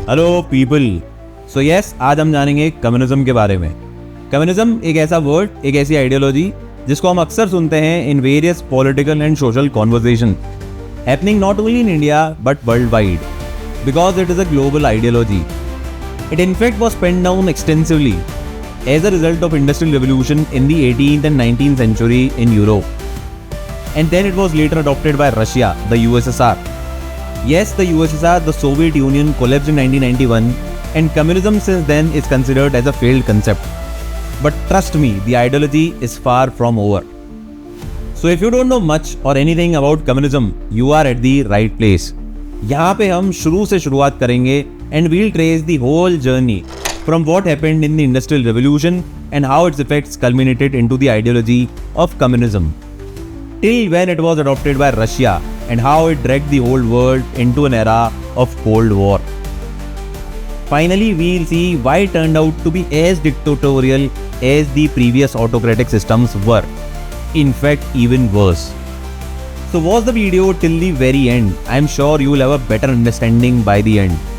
Hello people. So yes, आज हम जानेंगे कम्युनिज्म के बारे में। कम्युनिज्म एक ऐसा वर्ड, एक ऐसी आइडियोलॉजी जिसको हम अक्सर सुनते हैं in various political and social conversation happening not only in India but world wide, because it is a global ideology. It in fact was penned down extensively as a result of industrial revolution in the 18th and 19th century in Europe. And then it was later adopted by Russia, the USSR. Yes, the USSR, the Soviet Union, collapsed in 1991 and communism since then is considered as a failed concept. But trust me, the ideology is far from over. So if you don't know much or anything about communism, you are at the right place. यहाँ पे हम शुरू से शुरुआत करेंगे and we'll trace the whole journey from what happened in the Industrial Revolution and how its effects culminated into the ideology of communism, till when it was adopted by Russia and how it dragged the whole world into an era of Cold War. Finally, we'll see why it turned out to be as dictatorial as the previous autocratic systems were. In fact, even worse. So watch the video till the very end. I'm sure you will have a better understanding by the end.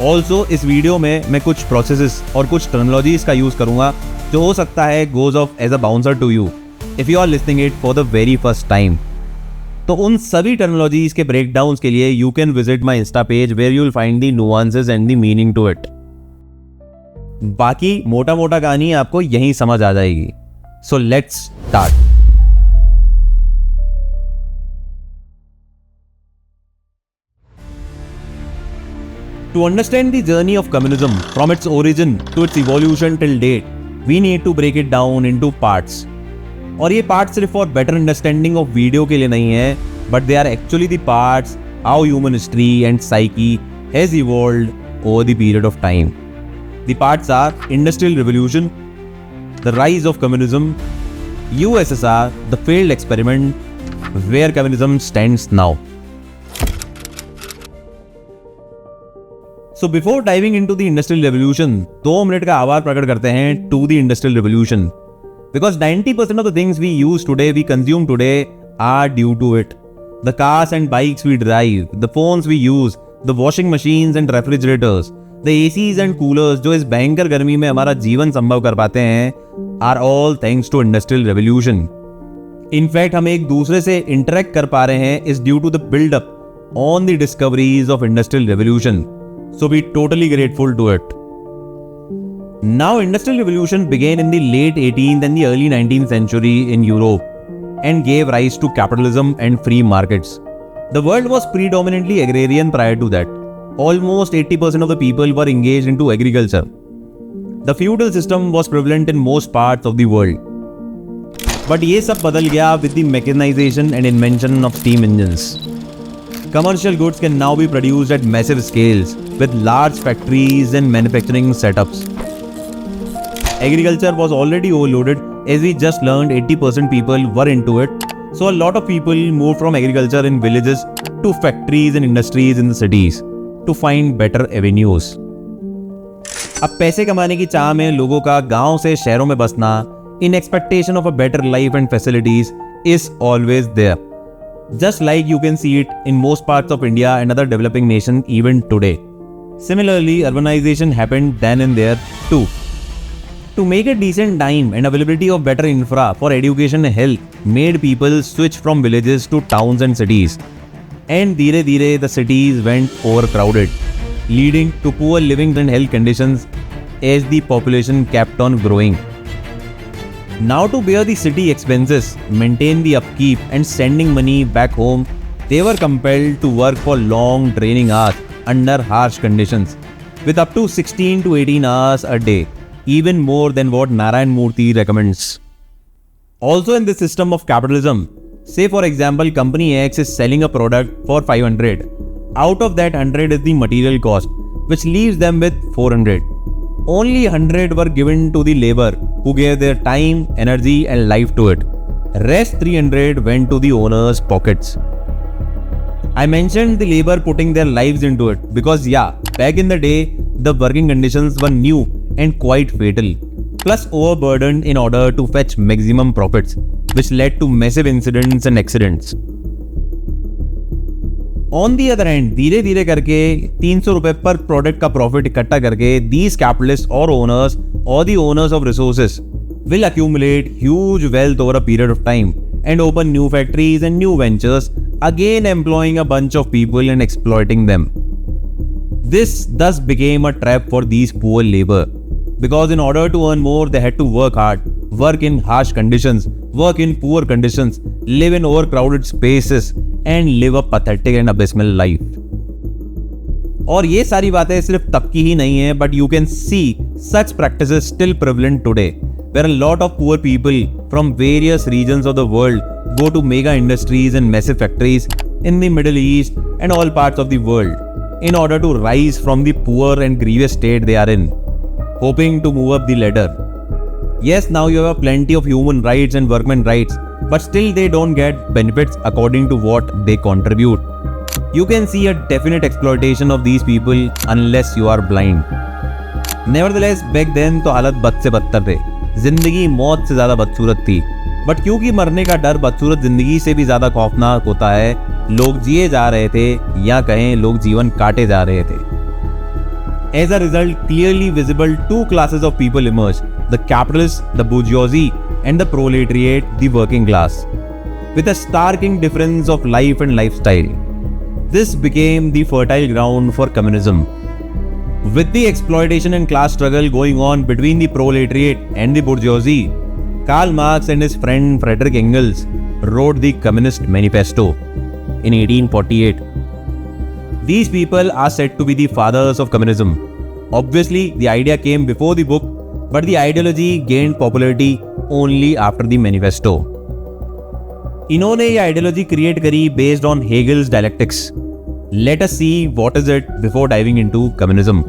Also, इस video में मैं कुछ processes और कुछ terminologies का use करूंगा जो हो सकता है goes off as a bouncer to you if you are listening it for the very first time. तो उन सभी टर्मिनोलॉजीज के ब्रेकडाउन्स के लिए you can visit my Insta page where you will find the nuances and the meaning to it. बाकी मोटा मोटा कहानी आपको यहीं समझ आ जाएगी. So let's start. To understand the journey of communism from its origin to its evolution till date, we need to break it down into parts. और ये parts सिर्फ for better understanding of video के लिए नहीं है, but they are actually the parts how human history and psyche has evolved over the period of time. The parts are Industrial Revolution, the rise of communism, USSR, the failed experiment, where communism stands now. So before diving into the Industrial Revolution, 2 minute का आभार प्रकट करते हैं to the Industrial Revolution. Because 90% of the things we use today, we consume today, are due to it. The cars and bikes we drive, the phones we use, the washing machines and refrigerators, the ACs and coolers जो इस भयंकर गर्मी में हमारा जीवन संभव कर पाते हैं, are all thanks to Industrial Revolution. In fact, हम एक दूसरे से interact कर पा रहे हैं is due to the build-up on the discoveries of Industrial Revolution. So be totally grateful to it. Now, Industrial Revolution began in the late 18th and the early 19th century in Europe and gave rise to capitalism and free markets. The world was predominantly agrarian prior to that. Almost 80% of the people were engaged into agriculture. The feudal system was prevalent in most parts of the world. But ये सब बदल गया with the mechanization and invention of steam engines. Commercial goods can now be produced at massive scales with large factories and manufacturing setups. Agriculture was already overloaded, as we just learned 80% people were into it, so a lot of people moved from agriculture in villages to factories and industries in the cities to find better avenues. अब पैसे कमाने की चाह में लोगों का गांव से शहरों में बसना in expectation of a better life and facilities is always there. Just like you can see it in most parts of India and other developing nations even today. Similarly, urbanization happened then and there too. To make a decent dime and availability of better infra for education and health made people switch from villages to towns and cities. And धीरे धीरे the cities went overcrowded, leading to poor living and health conditions as the population kept on growing. Now to bear the city expenses, maintain the upkeep and sending money back home, they were compelled to work for long draining hours under harsh conditions with up to 16 to 18 hours a day, even more than what Narayan Murthy recommends. Also in this system of capitalism, say for example company X is selling a product for 500. Out of that 100 is the material cost, which leaves them with 400. Only 100 were given to the labor who gave their time, energy and life to it. Rest 300 went to the owner's pockets. I mentioned the labor putting their lives into it because back in the day, the working conditions were new and quite fatal, plus overburdened in order to fetch maximum profits, which led to massive incidents and accidents. On the other hand धीरे धीरे करके 300 रुपए पर product का profit इकट्ठा करके these capitalist और owners और the owners of resources will accumulate huge wealth over a period of time and open new factories and new ventures, again employing a bunch of people and exploiting them. This thus became a trap for these poor labor, because in order to earn more they had to work hard, work in harsh conditions, work in poor conditions, live in overcrowded spaces and live a pathetic and abysmal life. और ये सारी बातें सिर्फ तब की ही नहीं है, but you can see such practices still prevalent today, where a lot of poor people from various regions of the world go to mega industries and massive factories in the Middle East and all parts of the world in order to rise from the poor and grievous state they are in, hoping to move up the ladder. Yes, now you have plenty of human rights and workman rights, but still they don't get benefits according to what they contribute. You can see a definite exploitation of these people unless you are blind. Nevertheless, back then तो हालत बद से बदतर थे, जिंदगी मौत से ज्यादा बदसूरत थी, बट क्योंकि मरने का डर बदसूरत जिंदगी से भी ज्यादा खौफनाक होता है, लोग जिए जा रहे थे या कहें लोग जीवन काटे जा रहे थे. As a result, clearly visible two classes of people emerged: the capitalists, the bourgeoisie, and the proletariat, the working class, with a starking difference of life and lifestyle. This became the fertile ground for communism. With the exploitation and class struggle going on between the proletariat and the bourgeoisie, Karl Marx and his friend Friedrich Engels wrote the Communist Manifesto in 1848. These people are said to be the fathers of communism. Obviously, the idea came before the book, but the ideology gained popularity only after the manifesto. इन्होंने ये ideology create करी based on Hegel's dialectics. Let us see what is it before diving into communism.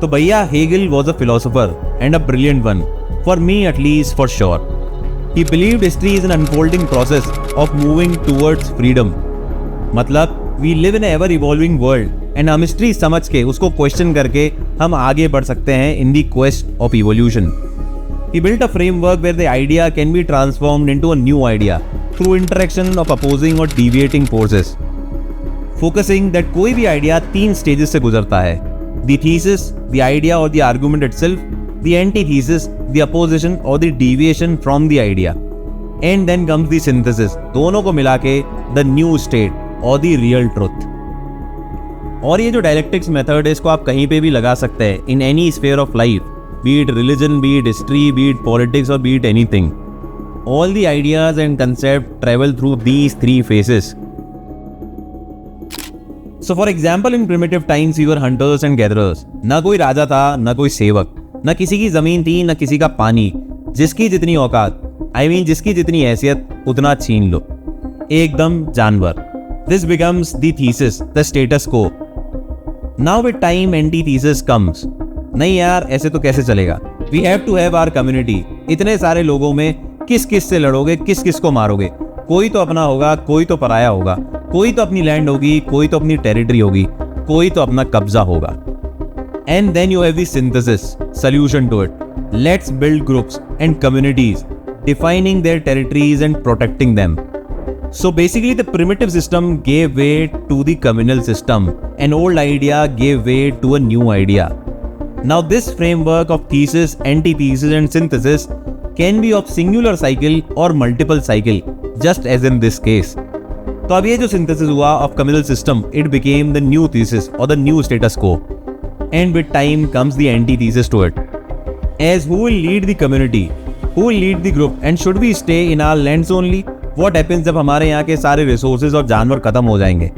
तो भैया, Hegel was a philosopher and a brilliant one, for me at least, for sure. He believed history is an unfolding process of moving towards freedom. मतलब we live in ever evolving world and हम history समझ के उसको question करके हम आगे बढ़ सकते हैं in the quest of evolution. He built a framework where the idea can be transformed into a new idea through interaction of opposing or deviating forces. Focusing that कोई भी idea 3 stages से गुजरता है: the thesis, the idea or the argument itself, the antithesis, the opposition or the deviation from the idea, and then comes the synthesis. दोनों को मिला के the new state or the real truth. और ये जो dialectics method है, इसको आप कहीं पे भी लगा सकते हैं in any sphere of life. Be it religion, be it history, be it politics, or be it anything. All the ideas and concepts travel through these 3 phases. So for example, in primitive times we were hunters and gatherers. ना कोई राजा था, ना कोई सेवक, ना किसी की जमीन थी, ना किसी का पानी. जिसकी जितनी औकात, जिसकी जितनी हैसियत, उतना छीन लो. एकदम जानवर. This becomes the thesis, the status quo. Now with time, antithesis comes. नहीं यार, ऐसे तो कैसे चलेगा. We have to have our community. इतने सारे लोगों में किस किस से लड़ोगे, किस किस को मारोगे. कोई तो अपना होगा, कोई तो पराया होगा, कोई तो अपनी लैंड होगी, कोई तो अपनी टेरिटरी होगी, कोई तो अपना कब्जा होगा. And then you have the synthesis, solution to it. Let's build groups and communities, defining their territories and protecting them. So basically the primitive system gave way to the communal system. An old idea gave way to a new idea. Now this framework of thesis, antithesis and synthesis can be of singular cycle or multiple cycle, just as in this case. तो अब ये जो synthesis हुआ of communal system, it became the new thesis or the new status quo. And with time comes the antithesis to it. As who will lead the community? Who will lead the group? And should we stay in our lands only? What happens जब हमारे यहाँ के सारे resources और जानवर खत्म हो जाएंगे?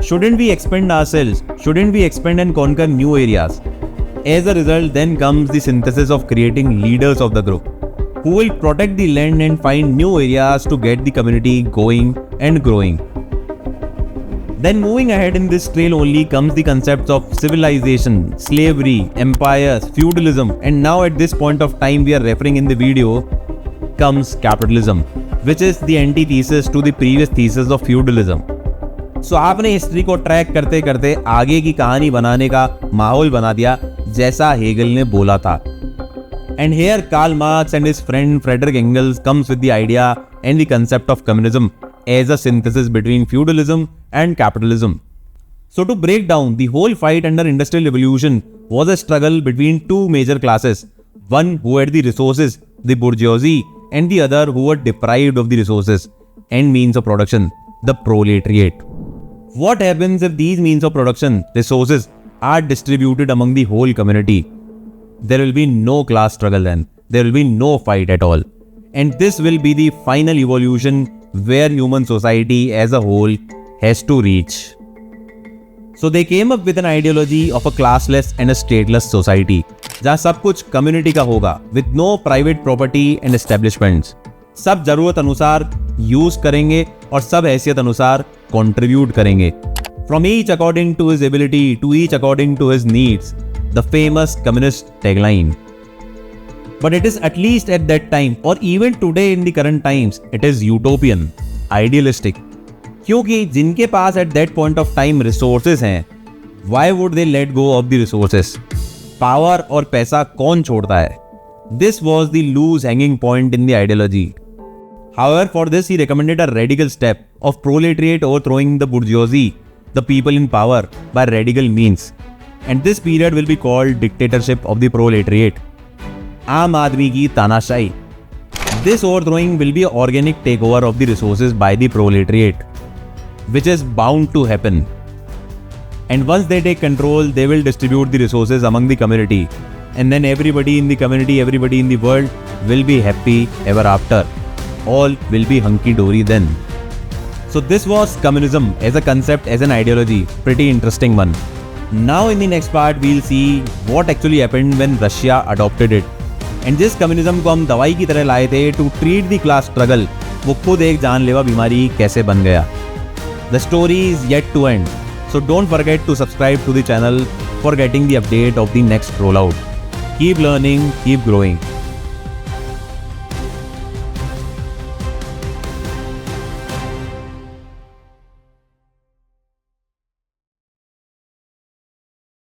Shouldn't we expand ourselves? Shouldn't we expand and conquer new areas? As a result, then comes the synthesis of creating leaders of the group, who will protect the land and find new areas to get the community going and growing. Then moving ahead in this trail only comes the concepts of civilization, slavery, empires, feudalism, and now at this point of time we are referring in the video comes capitalism, which is the antithesis to the previous thesis of feudalism. So आपने history को track करते करते आगे की कहानी बनाने का माहौल बना दिया, जैसा हेगल ने बोला था. And here Karl Marx and his friend Friedrich Engels comes with the idea and the concept of communism as a synthesis between feudalism and capitalism. So to break down, the whole fight under industrial revolution was a struggle between two major classes, one who had the resources, the bourgeoisie, and the other who were deprived of the resources and means of production, the proletariat. What happens if these means of production, resources, are distributed among the whole community? There will be no class struggle then. There will be no fight at all. And this will be the final evolution where human society as a whole has to reach. So they came up with an ideology of a classless and a stateless society, जहाँ सब कुछ community का होगा, with no private property and establishments. सब जरूरत अनुसार use करेंगे और सब हैसियत अनुसार कंट्रीब्यूट करेंगे. From each according to his ability, to each according to his needs. The famous communist tagline. But it is at least at that time, or even today in the current times, it is utopian, idealistic. क्योंकि जिनके पास at that point of time resources हैं, why would they let go of the resources? Power और पैसा कौन छोड़ता है? This was the loose hanging point in the ideology. However, for this he recommended a radical step of proletariat overthrowing the bourgeoisie, the people in power, by radical means. And this period will be called dictatorship of the proletariat. आम आदमी की तानाशाही. This overthrowing will be an organic takeover of the resources by the proletariat, which is bound to happen. And once they take control, they will distribute the resources among the community. And then everybody in the community, everybody in the world will be happy ever after. All will be hunky-dory then. So this was communism as a concept, as an ideology. Pretty interesting one. Now in the next part, we'll see what actually happened when Russia adopted it. And जिस communism को हम दवाई की तरह लाए थे to treat the class struggle, वो खुद एक जानलेवा बीमारी कैसे बन गया. The story is yet to end. So don't forget to subscribe to the channel for getting the update of the next rollout. Keep learning, keep growing.